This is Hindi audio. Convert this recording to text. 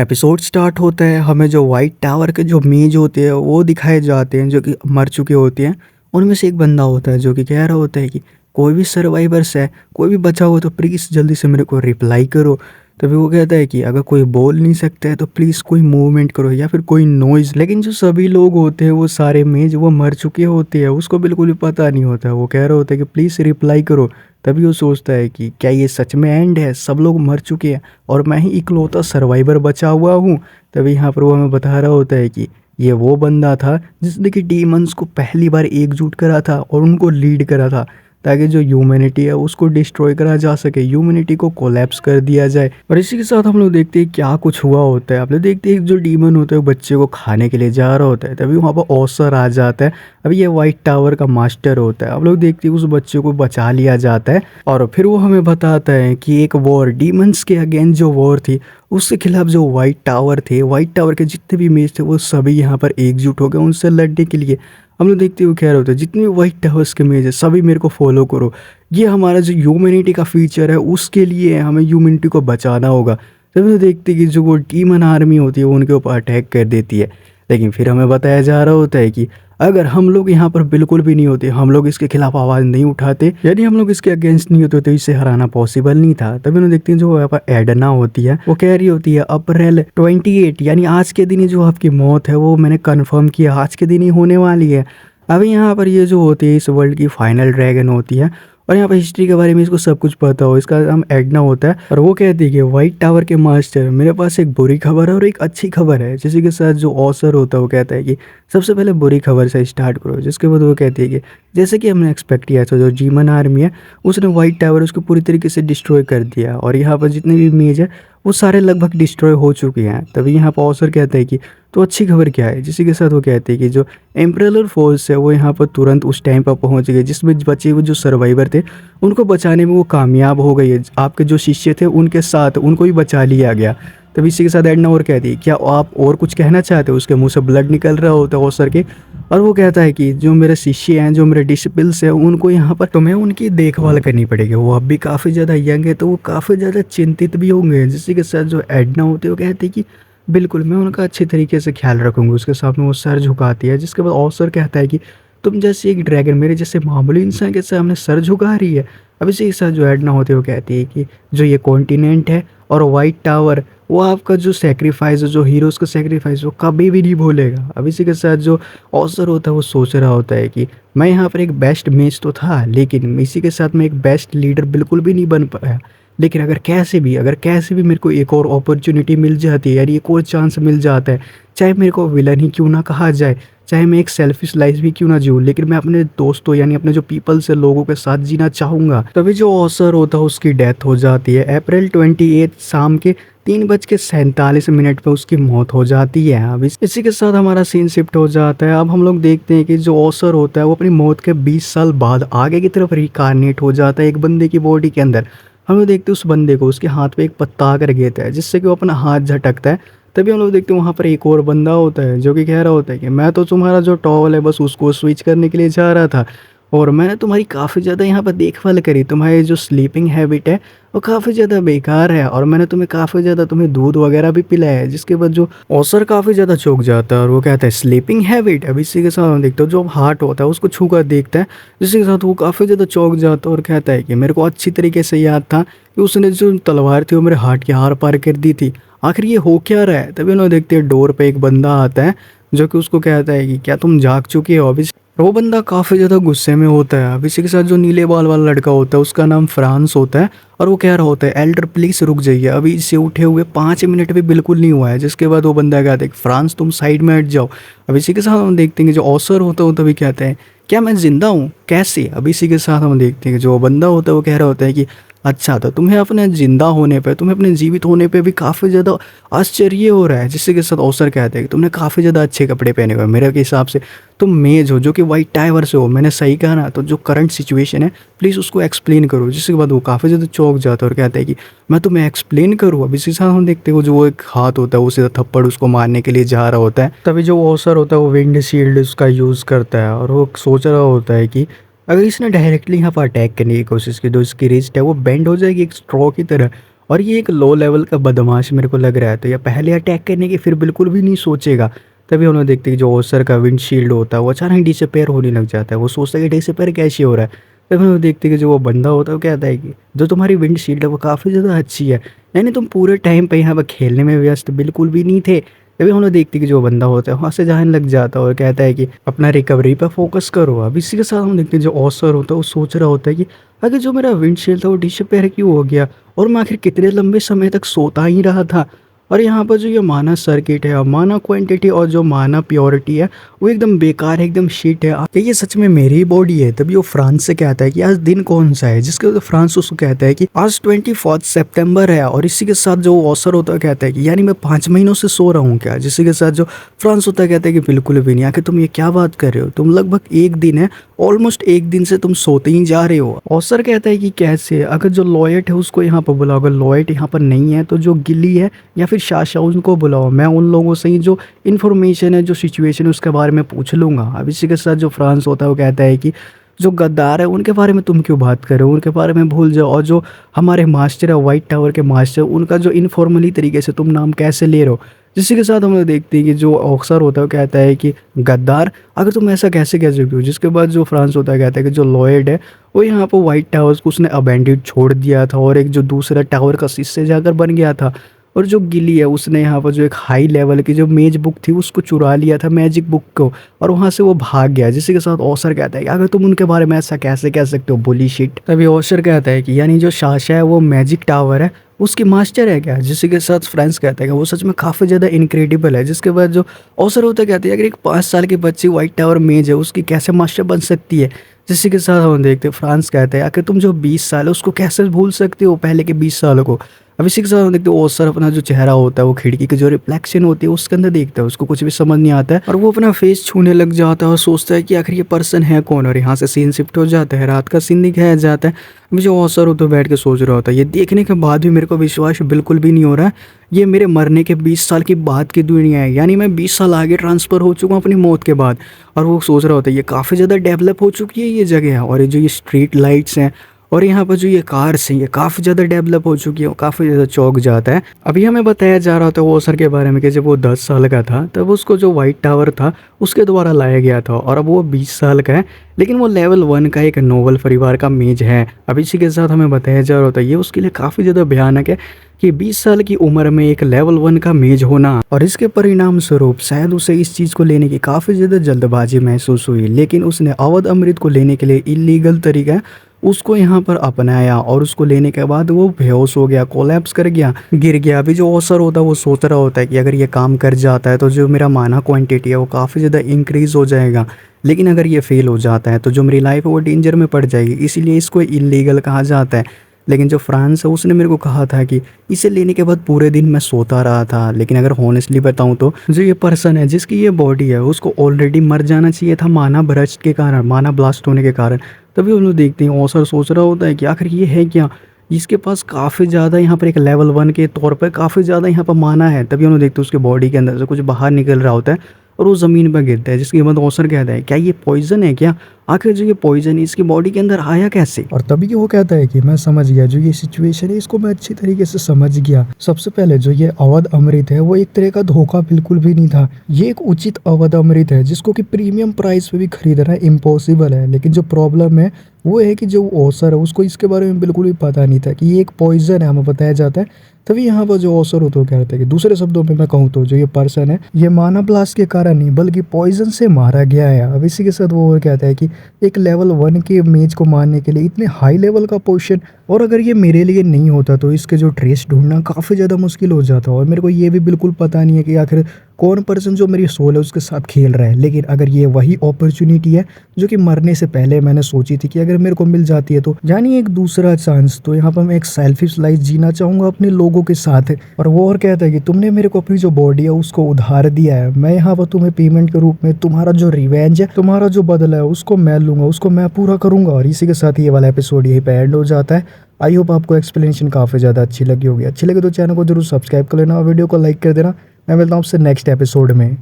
एपिसोड स्टार्ट होता है। हमें जो वाइट टावर के जो मेज होते हैं वो दिखाए जाते हैं जो कि मर चुके होते हैं। उनमें से एक बंदा होता है जो कि कह रहा होता है कि कोई भी सर्वाइवर्स है, कोई भी बचा हो तो प्लीज़ जल्दी से मेरे को रिप्लाई करो। तभी वो कहता है कि अगर कोई बोल नहीं सकता है तो प्लीज़ कोई मूवमेंट करो या फिर कोई नॉइज़। लेकिन जो सभी लोग होते हैं वो सारे मेज वो मर चुके होते हैं, उसको बिल्कुल भी पता नहीं होता। वो कह रहा होता है कि प्लीज़ रिप्लाई करो। तभी वो सोचता है कि क्या ये सच में एंड है, सब लोग मर चुके हैं और मैं ही इकलौता सर्वाइवर बचा हुआ हूँ। तभी यहाँ पर वो हमें बता रहा होता है कि ये वो बंदा था जिसने कि डीमंस को पहली बार एकजुट करा था और उनको लीड करा था ताकि जो ह्यूमैनिटी है उसको डिस्ट्रॉय करा जा सके, ह्यूमैनिटी को कोलैप्स कर दिया जाए। और इसी के साथ हम लोग देखते हैं क्या कुछ हुआ होता है। आप लोग देखते हैं जो डीमन होता है वो बच्चे को खाने के लिए जा रहा होता है, तभी वहाँ पर ऑसर आ जाता है। अब ये वाइट टावर का मास्टर होता है। आप लोग देखते हैं उस बच्चे को बचा लिया जाता है और फिर वो हमें बताता है कि एक वॉर डीमंस के अगेंस्ट जो वॉर थी उसके खिलाफ जो वाइट टावर थे, वाइट टावर के जितने भी मेज थे वो सभी यहाँ पर एकजुट हो गए उनसे लड़ने के लिए। हम लोग देखते हुए कह रहे होते हैं जितने भी वाइट टावर्स के मेज है सभी मेरे को फॉलो करो। ये हमारा जो ह्यूमैनिटी का फीचर है उसके लिए हमें ह्यूमैनिटी को बचाना होगा। तभी तो देखते कि जो वो डीमन आर्मी होती है वो उनके ऊपर अटैक कर देती है। लेकिन फिर हमें बताया जा रहा होता है कि अगर हम लोग यहाँ पर बिल्कुल भी नहीं होते, हम लोग इसके खिलाफ आवाज़ नहीं उठाते, यानी हम लोग इसके अगेंस्ट नहीं होते तो इसे हराना पॉसिबल नहीं था। तभी उन्हें देखते हैं जो यहाँ पर एडना होती है वो कह रही होती है अप्रैल 28 यानी आज के दिन ही जो आपकी मौत है वो मैंने कंफर्म किया, आज के दिन ही होने वाली है। अभी यहाँ पर ये जो होती है इस वर्ल्ड की फाइनल ड्रैगन होती है और यहाँ पर हिस्ट्री के बारे में इसको सब कुछ पता हो। इसका नाम एडना होता है और वो कहती है कि वाइट टावर के मास्टर मेरे पास एक बुरी खबर है और एक अच्छी खबर है। जिसी के साथ जो ऑसर होता है वो कहता है कि सबसे पहले बुरी खबर से स्टार्ट करो। जिसके बाद वो कहती है कि जैसे कि हमने एक्सपेक्ट किया था जो जीमन आर्मी है उसने वाइट टावर उसको पूरी तरीके से डिस्ट्रॉय कर दिया और यहाँ पर जितने भी मेज है वो सारे लगभग डिस्ट्रॉय हो चुके हैं। तभी यहाँ पर ऑसर कहता है कि तो अच्छी खबर क्या है। जिसी के साथ वो कहते हैं कि जो एम्परर फोर्स है वो यहाँ पर तुरंत उस टाइम पर पहुँच गए जिसमें बचे हुए जो सर्वाइवर थे उनको बचाने में वो कामयाब हो गई है। आपके जो शिष्य थे उनके साथ उनको भी बचा लिया गया। तभी इसी के साथ एडना और कहती है क्या आप और कुछ कहना चाहते हो। उसके मुंह से ब्लड निकल रहा होता है ऑसर के और वो कहता है कि जो मेरे शिष्य हैं, जो मेरे डिसिपल्स हैं, उनको यहाँ पर तुम्हें उनकी देखभाल करनी पड़ेगी। वो अब भी काफ़ी ज़्यादा यंग है तो वो काफ़ी ज़्यादा चिंतित भी होंगे। जिसी के साथ जो एडना होते हैं वो कहते हैं कि बिल्कुल मैं उनका अच्छी तरीके से ख्याल रखूँगी। उसके सामने वो सर झुकाती है। जिसके बाद ऑसर कहता है कि तुम जैसे एक ड्रैगन मेरे जैसे मामूली इंसान के सामने सर झुका रही है। अब इसी के साथ जो एडना होते हैं वो कहती है कि जो ये कॉन्टिनेंट है और वाइट टावर वो आपका जो सेक्रीफाइस है, जो हीरोज़ का सेक्रीफाइस वो कभी भी नहीं भूलेगा। अब इसी के साथ जो ऑसर होता है वो सोच रहा होता है कि मैं यहाँ पर एक बेस्ट मेज तो था लेकिन इसी के साथ मैं एक बेस्ट लीडर बिल्कुल भी नहीं बन पाया। लेकिन अगर कैसे भी मेरे को एक और अपॉर्चुनिटी मिल जाती है, यानी एक और चांस मिल जाता है, चाहे मेरे को विलन ही क्यों ना कहा जाए, चाहे मैं एक सेल्फिश लाइफ भी क्यों ना जीऊँ, लेकिन मैं अपने दोस्तों यानी अपने जो पीपल से लोगों के साथ जीना चाहूँगा। तभी जो ऑसर होता है उसकी डेथ हो जाती है। अप्रैल 28 शाम के 3:47 पे उसकी मौत हो जाती है। अब इसी के साथ हमारा सीन शिफ्ट हो जाता है। अब हम लोग देखते हैं कि जो ऑसर होता है वो अपनी मौत के 20 साल बाद आगे की तरफ रिकार्नेट हो जाता है एक बंदे की बॉडी के अंदर। हम लोग देखते हैं उस बंदे को, उसके हाथ पे एक पत्ता आकर गिरता है जिससे कि वो अपना हाथ झटकता है। तभी हम लोग देखते हैं वहाँ पर एक और बंदा होता है जो कि कह रहा होता है कि मैं तो तुम्हारा जो टॉवल है बस उसको स्विच करने के लिए जा रहा था और मैंने तुम्हारी काफ़ी ज़्यादा यहाँ पर देखभाल करी। तुम्हारी जो स्लीपिंग हैबिट है वो काफ़ी ज़्यादा बेकार है और मैंने तुम्हें काफ़ी ज़्यादा तुम्हें दूध वगैरह भी पिलाया है। जिसके बाद जो ऑसर काफ़ी ज़्यादा चौंक जाता है और वो कहता है स्लीपिंग हैबिट। अब इसी के साथ हम देखते हैं जो हार्ट होता है उसको छू कर देखता है जिसके साथ वो काफ़ी ज़्यादा चौंक जाता है और कहता है कि मेरे को अच्छी तरीके से याद था कि उसने जो तलवार थी वो मेरे हार्ट के आर पार कर दी थी। आखिर ये हो क्या रहा है। तभी उन्होंने देखते हैं डोर पे एक बंदा आता है जो कि उसको कहता है कि क्या तुम जाग चुके हो। अभी वो बंदा काफ़ी ज़्यादा गुस्से में होता है। अब इसी के साथ जो नीले बाल वाला लड़का होता है उसका नाम फ्रांस होता है और वो कह रहा होता है एल्डर प्लीज़ रुक जाइए, अभी इसे उठे हुए 5 मिनट भी बिल्कुल नहीं हुआ है। जिसके बाद वो बंदा कहता है फ्रांस तुम साइड में हट जाओ। अब इसी के साथ हम देखते हैं कि जो ऑसर होता है वो तभी कहते हैं क्या मैं जिंदा हूँ कैसे। अब इसी के साथ हम देखते हैं कि जो बंदा होता है वो कह रहा होता है कि अच्छा तो तुम्हें अपने जिंदा होने पे, तुम्हें अपने जीवित होने पे भी काफ़ी ज़्यादा आश्चर्य हो रहा है। जिससे के साथ ऑसर कहते हैं कि तुमने काफ़ी ज़्यादा अच्छे कपड़े पहने हुए, मेरे के हिसाब से तुम मेज हो जो कि वाइट टावर से हो। मैंने सही कहा ना। तो जो करंट सिचुएशन है प्लीज़ उसको एक्सप्लेन करो। जिसके बाद वो काफ़ी ज़्यादा चौंक जाता है और कहता है कि मैं तुम्हें एक्सप्लेन करूँ। अब इसी साथ हम देखते हो जो वो एक हाथ होता है वो सीधा थप्पड़ उसको मारने के लिए जा रहा होता है। तभी जो ऑसर होता है वो विंड शील्ड उसका यूज़ करता है और वो सोच रहा होता है कि अगर इसने डायरेक्टली यहाँ पर अटैक करने की कोशिश की तो इसकी रिस्ट है वो बेंड हो जाएगी एक स्ट्रॉ की तरह और ये एक लो लेवल का बदमाश मेरे को लग रहा है, तो ये पहले अटैक करने की फिर बिल्कुल भी नहीं सोचेगा। तभी हम लोग देखते हैं कि जो ओसर का विंडशील्ड होता है वो अचानक डिसअपीयर होने लग जाता है। वो सोचता है कि डिसअपीयर कैसे हो रहा है। तभी हम लोग देखते हैं कि जो वो बंदा होता है वो कहता है कि जो तुम्हारी विंडशील्ड है वो काफ़ी ज़्यादा अच्छी है, यानी तुम पूरे टाइम पे यहाँ पर खेलने में व्यस्त बिल्कुल भी नहीं थे। तभी हम लोग देखते हैं कि जो बंदा होता है वहाँ से जाने लग जाता है और कहता है कि अपना रिकवरी पे फोकस करो। अब इसी के साथ हम देखते हैं जो ऑसर होता है वो सोच रहा होता है कि आगे जो मेरा विंडशील्ड था वो डिसअपीयर क्यों हो गया, और मैं आखिर कितने लंबे समय तक सोता ही रहा था। और यहाँ पर जो ये माना सर्किट है, माना क्वांटिटी और जो माना प्योरिटी है वो एकदम बेकार है, एकदम शिट है। क्या ये सच में मेरी ही बॉडी है? तभी वो फ्रांस से कहता है कि आज दिन कौन सा है, जिसके तो फ्रांस उसको कहता है कि आज 24 सितंबर है। और इसी के साथ जो ऑसर होता है कहता है कि यानी मैं 5 महीनों से सो रहा हूँ क्या? जिसके के साथ जो फ्रांस होता है कहता है कि बिल्कुल भी नहीं, आखिर तुम ये क्या बात कर रहे हो, तुम लगभग एक दिन है, ऑलमोस्ट एक दिन से तुम सोते ही जा रहे हो। ऑसर कहता है कि कैसे, अगर जो लॉयट है उसको यहाँ पर बुलाओ, अगर लॉयट यहाँ पर नहीं है तो जो गिली है या फिर शाशा उनको बुलाओ, मैं उन लोगों से ही जो इन्फॉर्मेशन है, जो सिचुएशन है उसके बारे में पूछ लूँगा। अब इसी के साथ जो फ्रांस होता है वो कहता है कि जो गद्दार है उनके बारे में तुम क्यों बात कर रहे हो, उनके बारे में भूल जाओ। और जो हमारे मास्टर है वाइट टावर के मास्टर, उनका जो इनफॉर्मली तरीके से तुम नाम कैसे ले रहे हो। जिसी के साथ हम लोग देखते हैं कि जो ऑक्सर होता है वो कहता है कि गद्दार, अगर तुम ऐसा कैसे कह सकते हो। जिसके बाद जो फ्रांस होता है कहता है कि जो लॉयड है वो यहाँ पर वाइट टावर्स को उसने अबेंडेड छोड़ दिया था और एक जो दूसरा टावर का शीशे जाकर बन गया था। और जो गिली है उसने यहाँ पर जो एक हाई लेवल की जो मेज बुक थी उसको चुरा लिया था, मैजिक बुक को, और वहाँ से वो भाग गया। जिसके साथ ओसर कहता है कि अगर तुम उनके बारे में ऐसा कैसे कह सकते हो, बुली शिट। तभी ओसर कहता है कि यानी जो शाशा है वो मैजिक टावर है उसकी मास्टर है क्या? जिसके के साथ फ्रेंड्स कहता है कि वो सच में काफ़ी ज़्यादा इनक्रेडिबल है। जिसके बाद जो ओसर होता है कहते हैं अगर एक 5 साल की बच्ची वाइट टावर मेज है उसकी कैसे मास्टर बन सकती है। जिसके साथ हम देखते हैं फ्रांस कहते हैं आखिर तुम जो 20 साल है उसको कैसे भूल सकते हो, पहले के 20 सालों को। अब इसी के साथ हम देखते हैं ओसर अपना जो चेहरा होता है वो खिड़की की जो रिफ्लेक्शन होती है उसके अंदर देखता है, उसको कुछ भी समझ नहीं आता है और वो अपना फेस छूने लग जाता है और सोचता है कि आखिर ये पर्सन है कौन। और यहाँ से सीन शिफ्ट हो जाता है, रात का सीन दिखाया जाता है। अभी जो ओसर होता है बैठ के सोच रहा होता है, ये देखने के बाद भी मेरे को विश्वास बिल्कुल भी नहीं हो रहा है, ये मेरे मरने के 20 साल की बाद की दुनिया है, यानी मैं 20 साल आगे ट्रांसफ़र हो चुका हूँ अपनी मौत के बाद। और वो सोच रहा होता है ये काफ़ी ज़्यादा डेवलप हो चुकी है ये जगह, और ये जो ये स्ट्रीट लाइट्स हैं और यहाँ पर जो ये कार्स हैं ये काफ़ी ज़्यादा डेवलप हो चुकी है, काफ़ी ज़्यादा चौंक जाता है। अभी हमें बताया जा रहा था वो सर के बारे में कि जब वो 10 साल का था तब उसको जो वाइट टावर था उसके द्वारा लाया गया था, और अब वो 20 साल का है लेकिन वो लेवल 1 का एक नोबल परिवार का मेज है। अब इसी के साथ हमें बताया जा रहा था ये उसके लिए काफ़ी ज़्यादा भयानक है कि 20 साल की उम्र में एक लेवल 1 का मेज होना, और इसके परिणाम स्वरूप शायद उसे इस चीज़ को लेने की काफ़ी ज़्यादा जल्दबाजी महसूस हुई, लेकिन उसने अवध अमृत को लेने के लिए इलीगल तरीका उसको यहाँ पर अपनाया और उसको लेने के बाद वो बेहोश हो गया, कोलैप्स कर गया, गिर गया। अभी जो ऑसर होता है वो सोच रहा होता है कि अगर ये काम कर जाता है तो जो मेरा माना क्वांटिटी है वो काफ़ी ज़्यादा इंक्रीज़ हो जाएगा, लेकिन अगर ये फेल हो जाता है तो जो मेरी लाइफ है वो डेंजर में पड़ जाएगी, इसीलिए इसको इलीगल कहा जाता है। लेकिन जो फ्रांस है उसने मेरे को कहा था कि इसे लेने के बाद पूरे दिन मैं सोता रहा था, लेकिन अगर हॉनेस्टली बताऊं तो जो ये पर्सन है जिसकी ये बॉडी है उसको ऑलरेडी मर जाना चाहिए था माना ब्रस्ट के कारण, माना ब्लास्ट होने के कारण। तभी हम लोग देखते हैं ऑसर सोच रहा होता है कि आखिर ये है क्या, इसके पास काफ़ी ज़्यादा यहाँ पर एक लेवल 1 के तौर पर काफ़ी ज़्यादा यहाँ पर माना है। तभी हम लोग देखते हैं उसके बॉडी के अंदर से कुछ बाहर निकल रहा होता है और वो ज़मीन पर गिरता है, जिसके बाद ऑसर कहता है क्या ये पॉइजन है क्या, आखिर जो ये पॉइजन है इसकी बॉडी के अंदर आया कैसे। और तभी वो कहता है कि मैं समझ गया, जो ये सिचुएशन है इसको मैं अच्छी तरीके से समझ गया। सबसे पहले जो ये अवध अमृत है वो एक तरह का धोखा बिल्कुल भी नहीं था, ये एक उचित अवध अमृत है जिसको कि प्रीमियम प्राइस पे भी खरीदना इम्पॉसिबल है। लेकिन जो प्रॉब्लम है वो है कि जो ऑसर है उसको इसके बारे में बिल्कुल भी पता नहीं था कि ये एक पॉइजन है, हमें बताया जाता है। तभी यहाँ पर जो ऑसर होता है कहता है कि दूसरे शब्दों में मैं कहूँ तो जो ये पर्सन है ये माना ब्लास्ट के कारण नहीं बल्कि पॉइजन से मारा गया है। अब इसी के साथ वो कहता है कि एक लेवल 1 के मेज को मारने के लिए इतने हाई लेवल का पोर्शन, और अगर ये मेरे लिए नहीं होता तो इसके जो ट्रेस ढूंढना काफ़ी ज़्यादा मुश्किल हो जाता। और मेरे को ये भी बिल्कुल पता नहीं है कि आखिर कौन पर्सन जो मेरी सोल है उसके साथ खेल रहा है। लेकिन अगर ये वही अपॉर्चुनिटी है जो कि मरने से पहले मैंने सोची थी कि अगर मेरे को मिल जाती है तो यानी एक दूसरा चांस, तो यहाँ पर मैं एक सेल्फिश लाइफ जीना चाहूँगा अपने लोगों के साथ। और वो और कहता है कि तुमने मेरे को अपनी जो बॉडी है उसको उधार दिया है, मैं यहाँ पर तुम्हें पेमेंट के रूप में तुम्हारा जो रिवेंज है, तुम्हारा जो बदला है उसको मैं लूँगा, उसको मैं पूरा करूँगा। और इसी के साथ ये वाला एपिसोड यहीं पे एंड हो जाता है। आई होप आपको एक्सप्लेनेशन काफ़ी ज़्यादा अच्छी लगी होगी। अच्छी लगे तो चैनल को जरूर सब्सक्राइब कर लेना और वीडियो को लाइक कर देना। मैं मिलता हूँ आपसे नेक्स्ट एपिसोड में।